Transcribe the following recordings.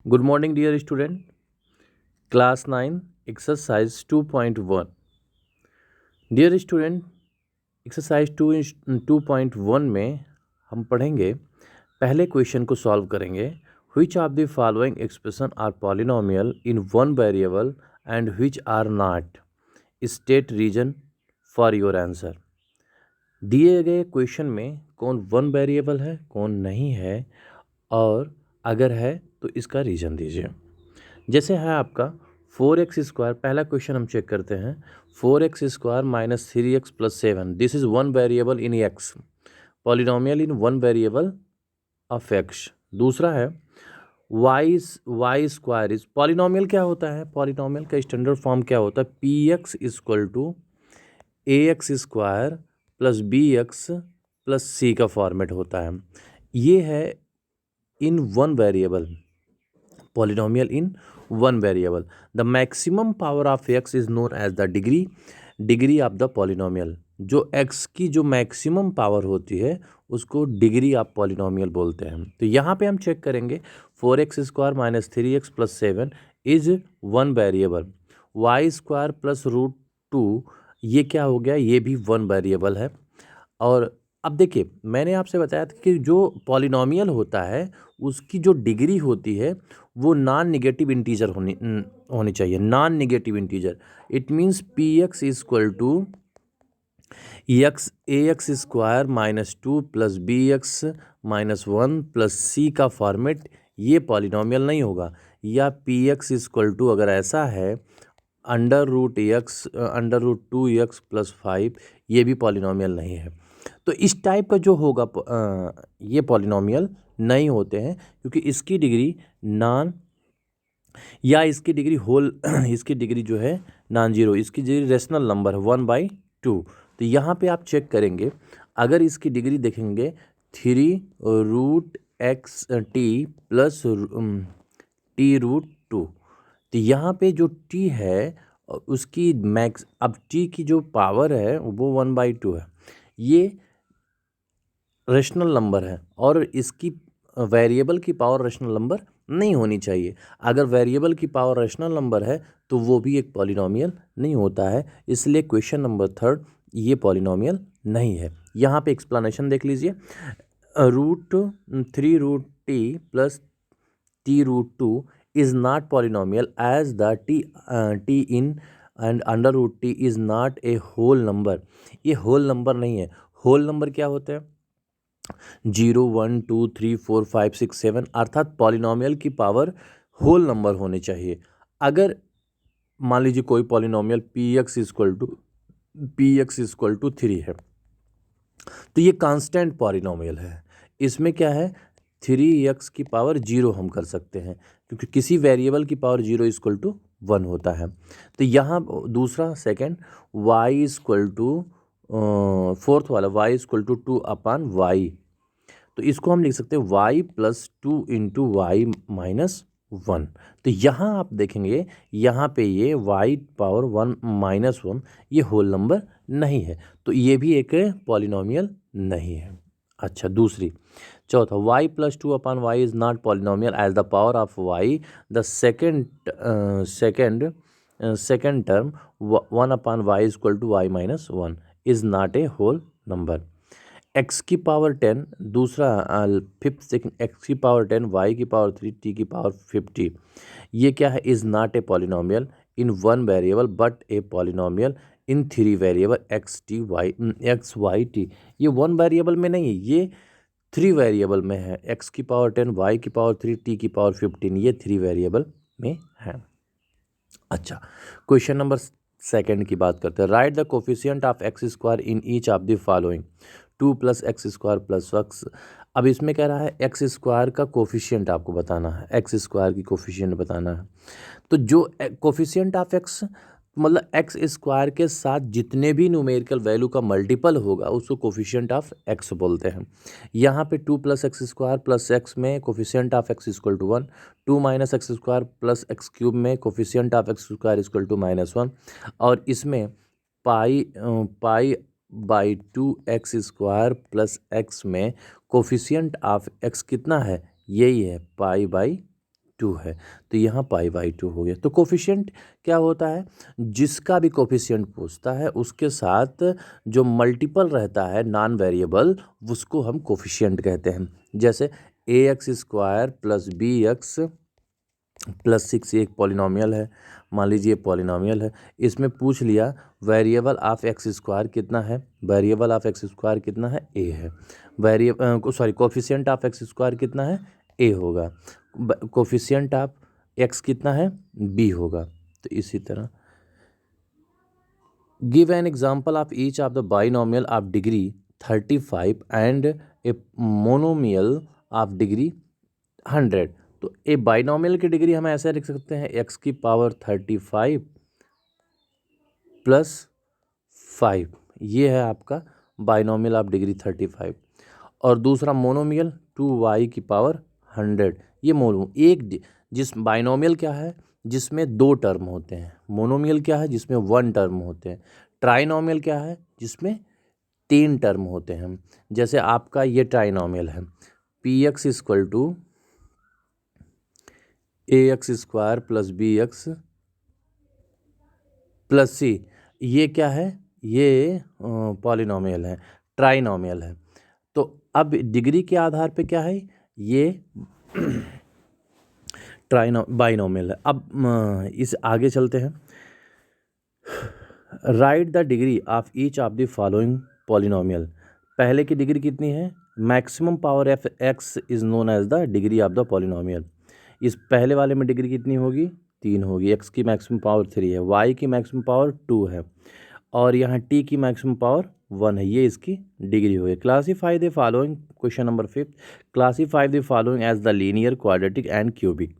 Good morning, dear student. Class 9, exercise 2.1. Dear student, exercise 2.1 में हम पढ़ेंगे, पहले क्वेश्चन को सॉल्व करेंगे. Which of the following expression are polynomial in one variable and which are not? State reason for your answer. दिए गए question में कौन वन वेरिएबल है, कौन नहीं है, और अगर है तो इसका रीज़न दीजिए. जैसे है आपका 4x². पहला क्वेश्चन हम चेक करते हैं. 4x² minus 3x plus 7. This is one variable in x, polynomial in one variable of x. दूसरा है y² इज पॉलिनोमियल. क्या होता है पॉलिनोमियल का स्टैंडर्ड फॉर्म? क्या होता है? px equal to ax² plus bx plus c का फॉर्मेट होता है. ये है in one variable, polynomial in one variable. The maximum power of x is known as the degree of the polynomial. जो x की जो मैक्सिमम पावर होती है उसको डिग्री ऑफ पॉलिनोमियल बोलते हैं. तो यहाँ पे हम चेक करेंगे 4x² minus 3x plus 7 is one variable. y² plus √2 ये क्या हो गया? ये भी वन वेरिएबल है. और अब देखिए, मैंने आपसे बताया था कि जो पॉलिनोमियल होता है उसकी जो डिग्री होती है वो नॉन निगेटिव इंटीजर होनी चाहिए. Non negative integer. It means px equal to ax² minus 2 plus bx minus 1 plus c का फॉर्मेट. ये पॉलिनोमियल नहीं होगा. या px इक्वल टू अगर ऐसा है √2x प्लस 5, ये भी पॉलिनोमियल नहीं है. तो इस टाइप का जो होगा ये पॉलिनोमियल नहीं होते हैं, क्योंकि इसकी डिग्री नॉन, या इसकी डिग्री होल इसकी डिग्री जो है नॉन जीरो, इसकी डिग्री रेशनल नंबर है 1/2. तो यहाँ पे आप चेक करेंगे, अगर इसकी डिग्री देखेंगे 3√xt प्लस t√2. तो यहाँ पे जो t है उसकी मैक्स, अब t की जो पावर है वो 1/2 है. ये रेशनल नंबर है और इसकी वेरिएबल की पावर रेशनल नंबर नहीं होनी चाहिए. अगर वेरिएबल की पावर रेशनल नंबर है तो वो भी एक पॉलिनोमियल नहीं होता है. इसलिए क्वेश्चन नंबर 3 ये पॉलिनोमियल नहीं है. यहाँ पे एक्सप्लेनेशन देख लीजिए. √3√t plus t√2 is not polynomial as the t in and √t is not a whole number. ये होल नंबर नहीं है. होल नंबर क्या होते हैं? 0 1 2 3 4 5 6 7, अर्थात पॉलिनोमियल की पावर होल नंबर होनी चाहिए. अगर मान लीजिए कोई पॉलिनोमियल px इक्वल टू 3 है तो ये कांस्टेंट पॉलिनोमियल है. इसमें क्या है? 3x की पावर 0 हम कर सकते हैं, क्योंकि किसी वेरिएबल की पावर 0 इक्वल टू 1 होता है. तो यहाँ दूसरा second y equal to fourth वाला y इक्वल टू 2/y. तो इसको हम लिख सकते हैं y plus 2 into y minus 1. तो यहाँ आप देखेंगे, यहाँ पे ये y पावर 1 माइनस 1 ये होल नंबर नहीं है, तो ये भी एक पॉलिनोमियल नहीं है. अच्छा, दूसरी चौथा y plus 2/y is not polynomial as the power of y. The second term 1/y equal to y minus 1 is not a whole number. x की पावर 10, दूसरा फिफ्थ सेकंड x की पावर 10, y की power 3, t की power 50. ये क्या है? Is not a polynomial in one variable but a polynomial in 3 variable x y t. ये one variable में नहीं है, ये 3 वेरिएबल में है. x की पावर 10, y की पावर 3, t की पावर 15, ये 3 वेरिएबल में है. अच्छा, क्वेश्चन नंबर सेकंड की बात करते हैं. Write the coefficient of x² in each of the following. 2 plus x² plus x. अब इसमें कह रहा है x² का कोफिशिएंट आपको बताना है, x² की कोफिशिएंट बताना है. तो जो कोफिशिएंट ऑफ x मतलब x² के साथ जितने भी न्यूमेरिकल वैल्यू का मल्टीपल होगा उसको कोफिशिएंट ऑफ x बोलते हैं. यहाँ पे 2 प्लस x² प्लस x में coefficient of x equal to 1. 2 minus x² plus x³ में coefficient of x² equal to -1. और इसमें π/2x² प्लस x में कोफिशिएंट ऑफ x कितना है? यही है π/2. 2 है, तो यहाँ π/2 हो गया। तो कोफिशिएंट क्या होता है, जिसका भी कोफिशिएंट पूछता है उसके साथ जो मल्टीपल रहता है नॉन वेरिएबल, उसको हम कोफिशिएंट कहते हैं। जैसे ax² + bx + 6 एक पॉलिनोमियल है, मान लीजिए पॉलिनोमियल है, इसमें पूछ लिया वेरिएबल ऑफ x² कितना है, वेरिएबल ऑफ x² कितना है, a है, कोफिशिएंट ऑफ x² कितना है, a होगा, कोफिशिएंट ऑफ x कितना है, b होगा। तो इसी तरह give an example of each of the binomial of degree 35 and a monomial of degree 100। तो ए बाइनोमियल की डिग्री हम ऐसे लिख सकते हैं x⁵ + 5, ये है आपका बाइनोमियल ऑफ डिग्री 35। और दूसरा मोनोमियल 2y⁻100, ये जिस बाइनोमियल क्या है, जिसमें 2 टर्म होते हैं, मोनोमियल क्या है जिसमें 1 टर्म होते हैं, ट्राइनोमियल क्या है जिसमें 3 टर्म होते हैं। जैसे आपका ये ट्राइनोमियल है px = ax² + bx + c, ये क्या है, ये पॉलिनोमियल है, ट्राइनोमियल है। तो अब डिग्री के आधार पे क्या है, ये बाइनोमियल है। अब इस आगे चलते हैं। Write the degree of each of the following polynomial. पहले की डिग्री कितनी है, maximum power of x is known as the degree of the polynomial. इस पहले वाले में डिग्री कितनी होगी, 3 होगी, x की मैक्सिमम पावर 3 है, y की मैक्सिमम पावर 2 है, और यहाँ t की मैक्सिमम पावर 1 है, ये इसकी डिग्री हो गई। Classify the following, question number 5, classify the following as the linear, quadratic and cubic.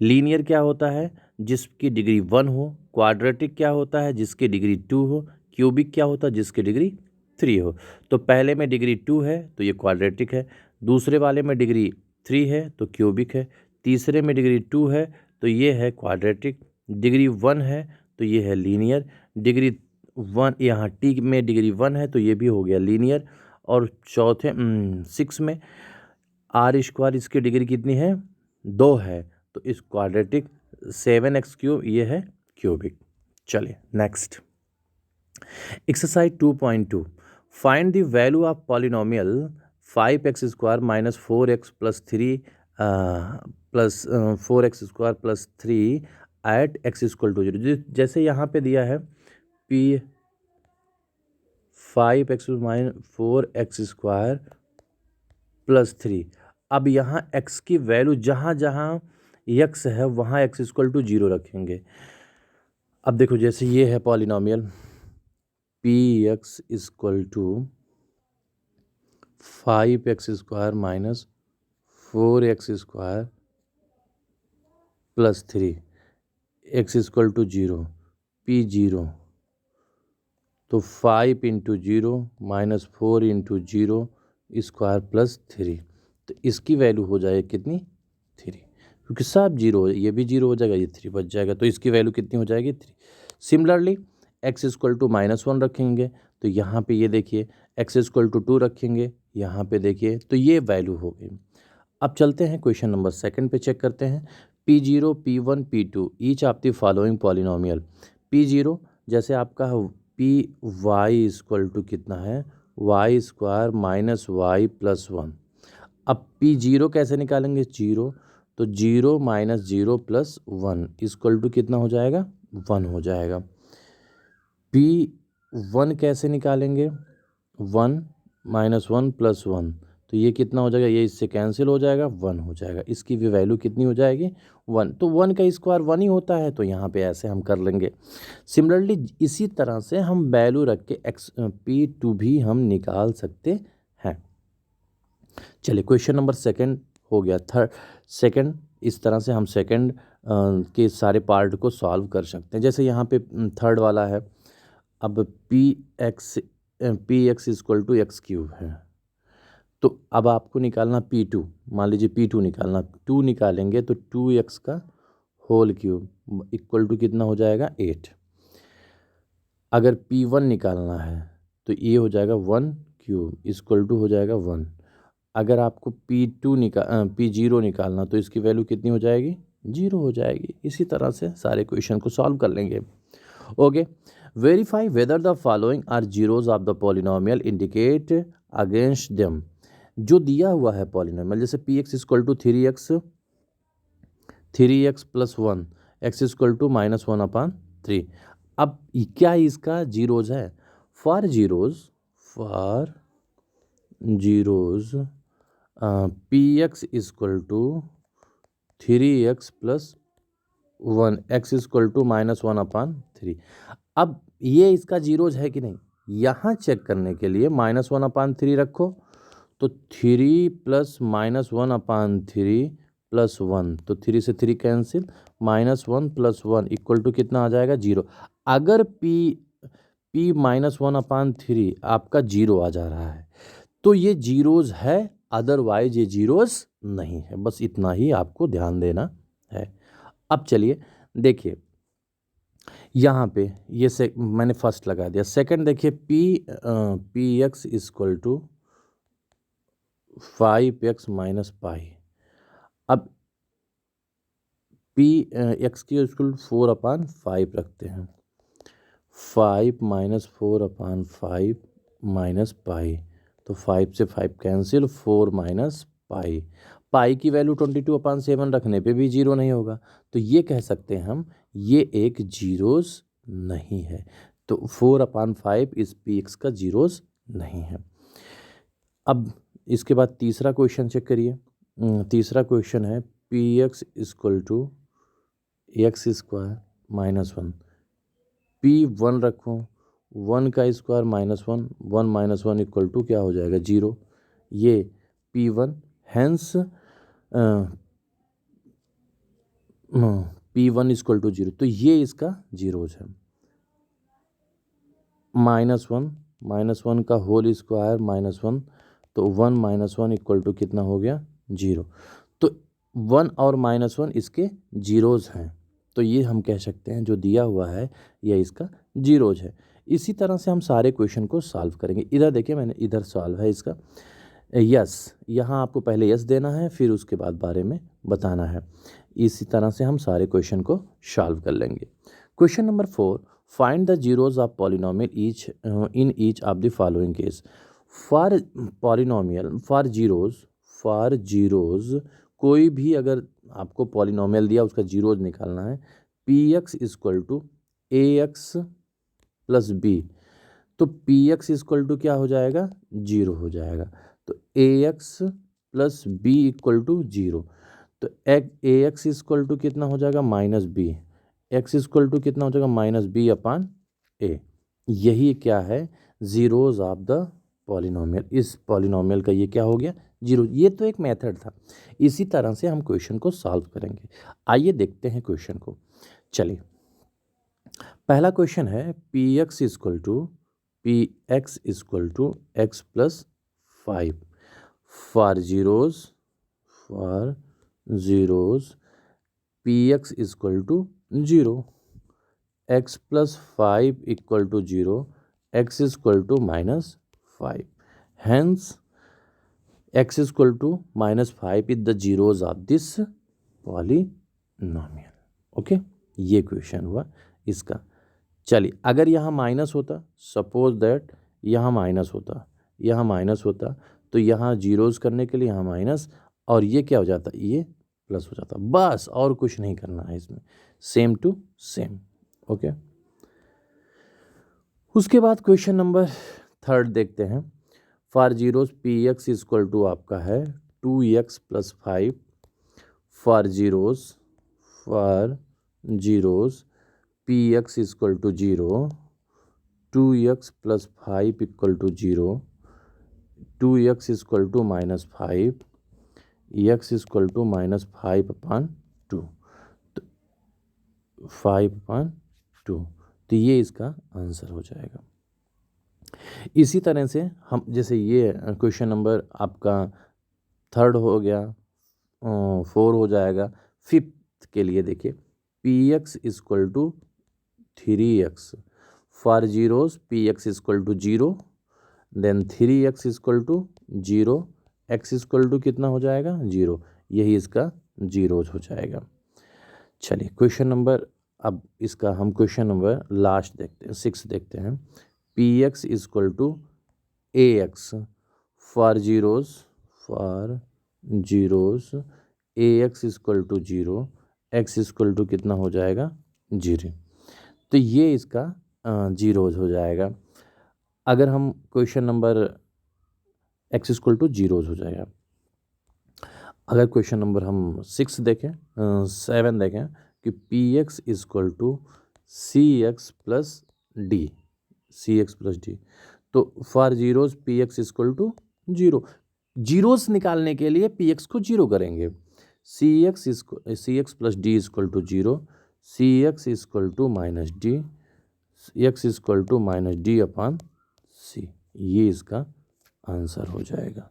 Linear क्या होता है, जिसकी डिग्री 1 हो, क्वाड्रेटिक क्या होता है जिसकी डिग्री 2 हो, क्यूबिक क्या होता है जिसकी डिग्री 3 हो। तो पहले में डिग्री 2 है तो ये क्वाड्रेटिक है, दूसरे वाले में डिग्री 3 है तो क्यूबिक है, तीसरे में डिग्री 2 है तो ये है क्वाड्रेटिक, डिग्री 1 है तो ये है लीनियर, डिग्री 1 यहाँ टी में डिग्री 1 है तो ये भी हो गया लीनियर, और चौथे 6 में r², इसकी डिग्री कितनी है, 2 है, तो इस क्वाड्रेटिक। 7x³ ये है क्यूबिक। चलिए next exercise 2.2, find the value of polynomial 5x² - 4x + 3 + 4x² + 3 at x = 0। जैसे यहाँ पे दिया है p 5x - 4x² + 3। अब यहाँ x की वैल्यू जहाँ जहाँ x है वहाँ x = 0 रखेंगे। अब देखो जैसे ये है polynomial px = 5x² - 4x² + 3, x = 0, p 0, तो 5 × 0 - 4 × 0 स्क्वायर + 3, तो इसकी वैल्यू हो जाएगी कितनी, 3, क्योंकि सब 0 हो, ये भी 0 हो जाएगा, ये 3 बच जाएगा, तो इसकी वैल्यू कितनी हो जाएगी, 3। सिमिलरली x = -1 रखेंगे तो यहाँ पे ये देखिए x = 2 रखेंगे, यहाँ पे देखिए, तो ये वैल्यू हो गई। अब चलते हैं क्वेश्चन नंबर 2 पे चेक करते हैं। p0, p1, p2 each of the following polynomial. p0 जैसे आपका py = कितना है, y² - y + 1। अब p0 कैसे निकालेंगे, 0, तो 0 - 0 + 1 = कितना हो जाएगा, 1 हो जाएगा। p1 कैसे निकालेंगे, 1 - 1 + 1, तो ये कितना हो जाएगा, ये इससे कैंसिल हो जाएगा, 1 हो जाएगा, इसकी भी वैल्यू कितनी हो जाएगी, 1। तो 1 का स्क्वायर 1 ही होता है, तो यहाँ पे ऐसे हम कर लेंगे। सिमिलरली इसी तरह से हम वैल्यू रख के p2 भी हम निकाल सकते हैं। चलिए क्वेश्चन नंबर 2 हो गया। सेकंड, इस तरह से हम सेकंड के सारे पार्ट को सॉल्व कर सकते हैं। जैसे यहाँ पे थर्ड वाला है, अब px = x³ है, तो अब आपको निकालना p2, मान लीजिए p2 निकालना, 2 निकालेंगे तो 2x का होल क्यूब = कितना हो जाएगा, 8। अगर p1 निकालना है तो ये हो जाएगा 1³ = हो जाएगा 1, अगर आपको P0 निकालना तो इसकी वैल्यू कितनी हो जाएगी, 0 हो जाएगी। इसी तरह से सारे क्वेश्चन को सॉल्व कर लेंगे। Okay, verify whether the following are zeros of the polynomial, indicate against them. जो दिया हुआ है पॉलिनोमियल, जैसे p x equal to 3x plus 1, x equal to -1/3। अब क्या इसका जीरोज है? For zeros P x equal to 3x plus 1, x equal to -1/3। अब ये इसका जीरोज है कि नहीं, यहाँ चेक करने के लिए -1/3 रखो, तो 3 प्लस -1/3 प्लस 1, तो 3 से 3 कैंसिल, -1 प्लस 1 इक्वल टू कितना आ जाएगा, 0। अगर p -1/3 आपका 0 आ जा रहा है तो ये जीरोज है, अदरवाइज ये जीरोज नहीं है। बस इतना ही आपको ध्यान देना है। अब चलिए देखिए, यहाँ पे ये से मैंने फर्स्ट लगा दिया। सेकंड देखिए, p x equal to 5x minus pi. अब पी एक्स की स्कूल 4/5 रखते हैं, 5 माइनस 4/5 माइनस पाई, तो 5 से 5 कैंसिल, 4 माइनस पाई। पाई की वैल्यू 22/7 रखने पे भी 0 नहीं होगा, तो ये कह सकते हैं हम ये एक जीरोस नहीं है। तो 4/5 इस पी एक्स का जीरोस नहीं है। अब इसके बाद तीसरा क्वेश्चन चेक करिए। तीसरा क्वेश्चन है P x equal to x square -1, P1 रखो, 1 का स्क्वायर -1, 1 माइनस 1 इक्वल टू क्या हो जाएगा, 0। ये P1, hence P1 equal to 0, तो ये इसका जीरोज है। -1 का होल स्क्वायर -1, तो 1 माइनस 1 इक्वल टू कितना हो गया, 0। तो 1 और -1 इसके जीरोज हैं, तो ये हम कह सकते हैं जो दिया हुआ है यह इसका जीरोज है। इसी तरह से हम सारे क्वेश्चन को सॉल्व करेंगे। इधर देखिए, मैंने इधर सॉल्व है इसका यस, यहाँ आपको पहले यस देना है, फिर उसके बाद बारे में बताना है। इसी तरह से हम सारे क्वेश्चन को सॉल्व कर लेंगे। Question number 4, find the zeros of polynomial each in each of the following case. For polynomial, for zeros कोई भी अगर आपको पॉलिनोमियल दिया उसका जीरोज निकालना है, P x equal to A X plus B, तो पी एक्स इक्वल टू क्या हो जाएगा, 0 हो जाएगा। तो A X plus B equal to 0, तो ए एक्स इक्वल टू कितना हो जाएगा, -b, एक्स इक्वल टू कितना हो जाएगा, -b/a। यही क्या है, जीरोज ऑफ द पॉलिनोमियल। इस पॉलिनोमियल का ये क्या हो गया, 0। ये तो एक मेथड था, इसी तरह से हम क्वेश्चन को सॉल्व करेंगे। आइए देखते हैं क्वेश्चन को। चलिए, पहला क्वेश्चन है P x equal to x plus 5 for zeros P x equal to 0, x plus 5 equal to 0, x equal to -5, hence x equal to -5 is the zeros of this polynomial. Okay, ये question हुआ इसका। चलिए, अगर यहाँ minus होता, suppose that यहाँ minus होता, तो यहाँ जीरोज करने के लिए यहाँ माइनस, और ये क्या हो जाता, ये प्लस हो जाता। बस और कुछ नहीं करना है इसमें, सेम टू सेम। ओके, उसके बाद क्वेश्चन नंबर 3 देखते हैं। For zeros P x equal to आपका है 2x plus 5 for zeros P x equal to 0, 2x plus 5 equal to 0, 2x equal to -5, x equal to -5/2, तो 5/2, तो ये इसका आंसर हो जाएगा। इसी तरह से हम, जैसे ये क्वेश्चन नंबर आपका 3 हो गया, 4 हो जाएगा। 5th के लिए देखिए, p x equal to 3x for zeros P x equal to 0, then 3x equal to 0, x equal to कितना हो जाएगा 0, यही इसका जीरोज हो जाएगा। चलिए क्वेश्चन नंबर, अब इसका हम क्वेश्चन नंबर लास्ट देखते हैं, 6 देखते हैं। P x equal to A x for zeros a x equal to 0, x equal to कितना हो जाएगा 0, तो ये इसका जीरोज हो जाएगा। अगर हम question number x equal two zeros हो जाएगा। अगर क्वेश्चन नंबर हम 6 देखें 7 देखें कि P x equal to C X plus D, तो for zeros P x equal to 0, zeros निकालने के लिए पी एक्स को 0 करेंगे। C X plus D equal to 0, C X equal to minus D, X equal to minus D upon C, ये इसका answer हो जाएगा।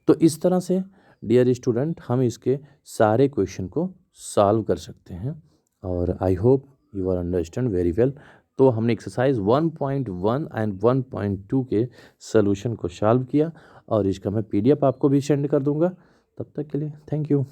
तो इस तरह से डियर स्टूडेंट हम इसके सारे क्वेश्चन को सॉल्व कर सकते हैं और I hope you are understand very well. तो हमने एक्सरसाइज 1.1 एंड 1.2 के सॉल्यूशन को सॉल्व किया और इसका मैं पीडीएफ आपको भी सेंड कर दूंगा। तब तक के लिए थैंक यू।